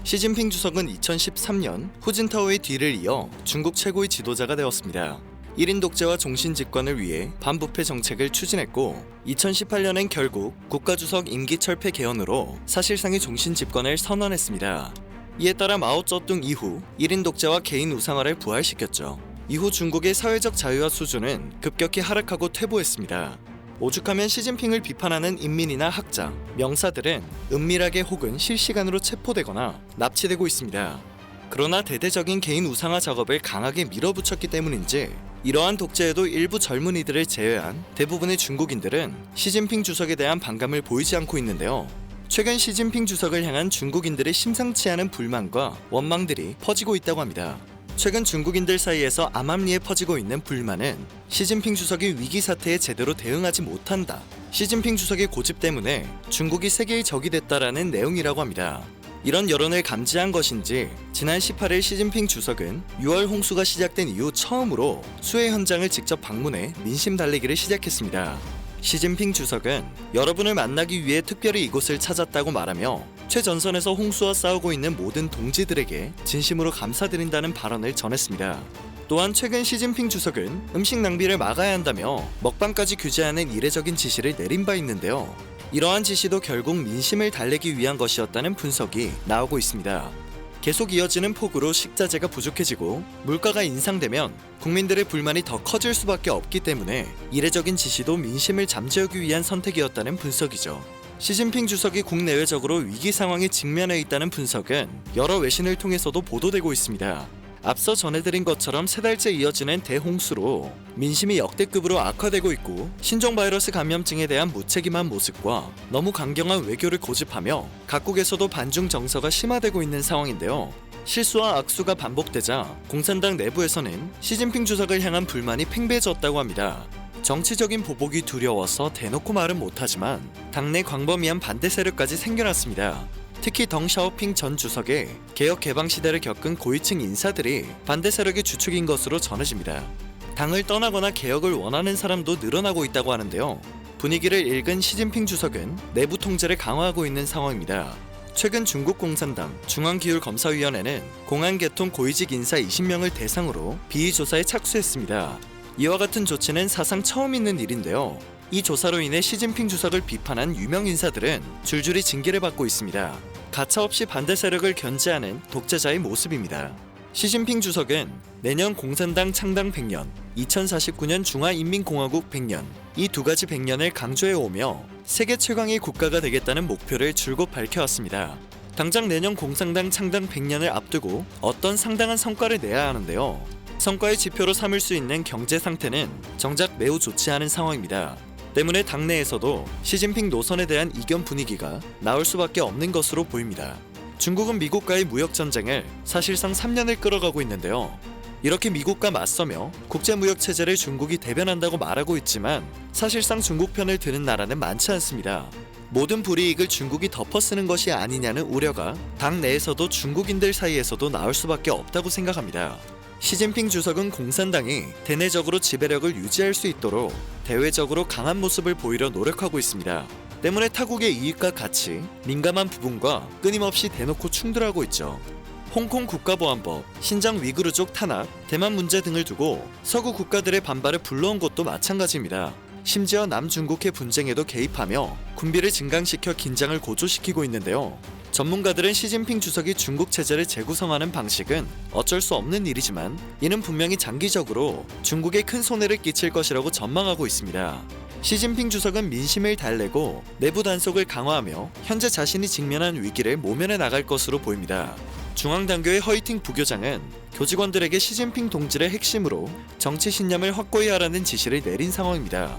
시진핑 주석은 2013년 후진타오의 뒤를 이어 중국 최고의 지도자가 되었습니다. 1인 독재와 종신 집권을 위해 반부패 정책을 추진했고 2018년엔 결국 국가주석 임기 철폐 개헌으로 사실상의 종신 집권을 선언했습니다. 이에 따라 마오쩌둥 이후 1인 독재와 개인 우상화를 부활시켰죠. 이후 중국의 사회적 자유화 수준은 급격히 하락하고 퇴보했습니다. 오죽하면 시진핑을 비판하는 인민이나 학자, 명사들은 은밀하게 혹은 실시간으로 체포되거나 납치되고 있습니다. 그러나 대대적인 개인 우상화 작업을 강하게 밀어붙였기 때문인지 이러한 독재에도 일부 젊은이들을 제외한 대부분의 중국인들은 시진핑 주석에 대한 반감을 보이지 않고 있는데요. 최근 시진핑 주석을 향한 중국인들의 심상치 않은 불만과 원망들이 퍼지고 있다고 합니다. 최근 중국인들 사이에서 암암리에 퍼지고 있는 불만은 시진핑 주석이 위기 사태에 제대로 대응하지 못한다. 시진핑 주석의 고집 때문에 중국이 세계의 적이 됐다라는 내용이라고 합니다. 이런 여론을 감지한 것인지 지난 18일 시진핑 주석은 6월 홍수가 시작된 이후 처음으로 수해 현장을 직접 방문해 민심 달래기를 시작했습니다. 시진핑 주석은 여러분을 만나기 위해 특별히 이곳을 찾았다고 말하며 최전선에서 홍수와 싸우고 있는 모든 동지들에게 진심으로 감사드린다는 발언을 전했습니다. 또한 최근 시진핑 주석은 음식 낭비를 막아야 한다며 먹방까지 규제하는 이례적인 지시를 내린 바 있는데요. 이러한 지시도 결국 민심을 달래기 위한 것이었다는 분석이 나오고 있습니다. 계속 이어지는 폭우로 식자재가 부족해지고 물가가 인상되면 국민들의 불만이 더 커질 수밖에 없기 때문에 이례적인 지시도 민심을 잠재우기 위한 선택이었다는 분석이죠. 시진핑 주석이 국내외적으로 위기 상황에 직면해 있다는 분석은 여러 외신을 통해서도 보도되고 있습니다. 앞서 전해드린 것처럼 세 달째 이어지는 대홍수로 민심이 역대급으로 악화되고 있고 신종 바이러스 감염증에 대한 무책임한 모습과 너무 강경한 외교를 고집하며 각국에서도 반중 정서가 심화되고 있는 상황인데요. 실수와 악수가 반복되자 공산당 내부에서는 시진핑 주석을 향한 불만이 팽배해졌다고 합니다. 정치적인 보복이 두려워서 대놓고 말은 못하지만 당내 광범위한 반대 세력까지 생겨났습니다. 특히 덩 샤오핑 전 주석의 개혁 개방 시대를 겪은 고위층 인사들이 반대 세력의 주축인 것으로 전해집니다. 당을 떠나거나 개혁을 원하는 사람도 늘어나고 있다고 하는데요. 분위기를 읽은 시진핑 주석은 내부 통제를 강화하고 있는 상황입니다. 최근 중국 공산당 중앙기율검사위원회는 공안계통 고위직 인사 20명을 대상으로 비위 조사에 착수했습니다. 이와 같은 조치는 사상 처음 있는 일인데요. 이 조사로 인해 시진핑 주석을 비판한 유명 인사들은 줄줄이 징계를 받고 있습니다. 가차없이 반대 세력을 견제하는 독재자의 모습입니다. 시진핑 주석은 내년 공산당 창당 100년, 2049년 중화인민공화국 100년, 이 두 가지 100년을 강조해 오며 세계 최강의 국가가 되겠다는 목표를 줄곧 밝혀왔습니다. 당장 내년 공산당 창당 100년을 앞두고 어떤 상당한 성과를 내야 하는데요. 성과의 지표로 삼을 수 있는 경제 상태는 정작 매우 좋지 않은 상황입니다. 때문에 당내에서도 시진핑 노선에 대한 이견 분위기가 나올 수밖에 없는 것으로 보입니다. 중국은 미국과의 무역 전쟁을 사실상 3년을 끌어가고 있는데요. 이렇게 미국과 맞서며 국제무역 체제를 중국이 대변한다고 말하고 있지만 사실상 중국 편을 드는 나라는 많지 않습니다. 모든 불이익을 중국이 덮어쓰는 것이 아니냐는 우려가 당 내에서도 중국인들 사이에서도 나올 수밖에 없다고 생각합니다. 시진핑 주석은 공산당이 대내적으로 지배력을 유지할 수 있도록 대외적으로 강한 모습을 보이려 노력하고 있습니다. 때문에 타국의 이익과 가치, 민감한 부분과 끊임없이 대놓고 충돌하고 있죠. 홍콩 국가보안법, 신장 위구르족 탄압, 대만 문제 등을 두고 서구 국가들의 반발을 불러온 것도 마찬가지입니다. 심지어 남중국해 분쟁에도 개입하며 군비를 증강시켜 긴장을 고조시키고 있는데요. 전문가들은 시진핑 주석이 중국 체제를 재구성하는 방식은 어쩔 수 없는 일이지만 이는 분명히 장기적으로 중국에 큰 손해를 끼칠 것이라고 전망하고 있습니다. 시진핑 주석은 민심을 달래고 내부 단속을 강화하며 현재 자신이 직면한 위기를 모면해 나갈 것으로 보입니다. 중앙당교의 허이팅 부교장은 교직원들에게 시진핑 동지를 핵심으로 정치 신념을 확고히 하라는 지시를 내린 상황입니다.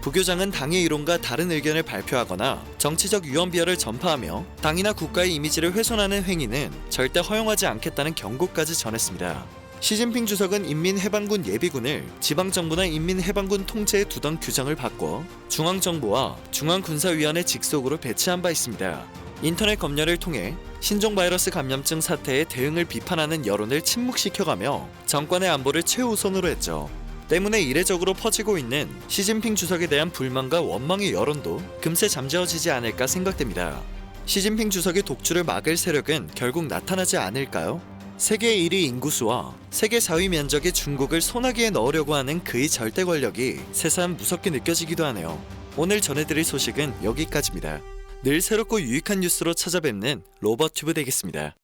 부교장은 당의 이론과 다른 의견을 발표하거나 정치적 유언비어를 전파하며 당이나 국가의 이미지를 훼손하는 행위는 절대 허용하지 않겠다는 경고까지 전했습니다. 시진핑 주석은 인민해방군 예비군을 지방정부나 인민해방군 통제에 두던 규정을 바꿔 중앙정부와 중앙군사위원회 직속으로 배치한 바 있습니다. 인터넷 검열을 통해 신종 바이러스 감염증 사태에 대응을 비판하는 여론을 침묵시켜가며 정권의 안보를 최우선으로 했죠. 때문에 이례적으로 퍼지고 있는 시진핑 주석에 대한 불만과 원망의 여론도 금세 잠재워지지 않을까 생각됩니다. 시진핑 주석의 독주를 막을 세력은 결국 나타나지 않을까요? 세계 1위 인구수와 세계 4위 면적의 중국을 소나기에 넣으려고 하는 그의 절대 권력이 새삼 무섭게 느껴지기도 하네요. 오늘 전해드릴 소식은 여기까지입니다. 늘 새롭고 유익한 뉴스로 찾아뵙는 로버튜브 되겠습니다.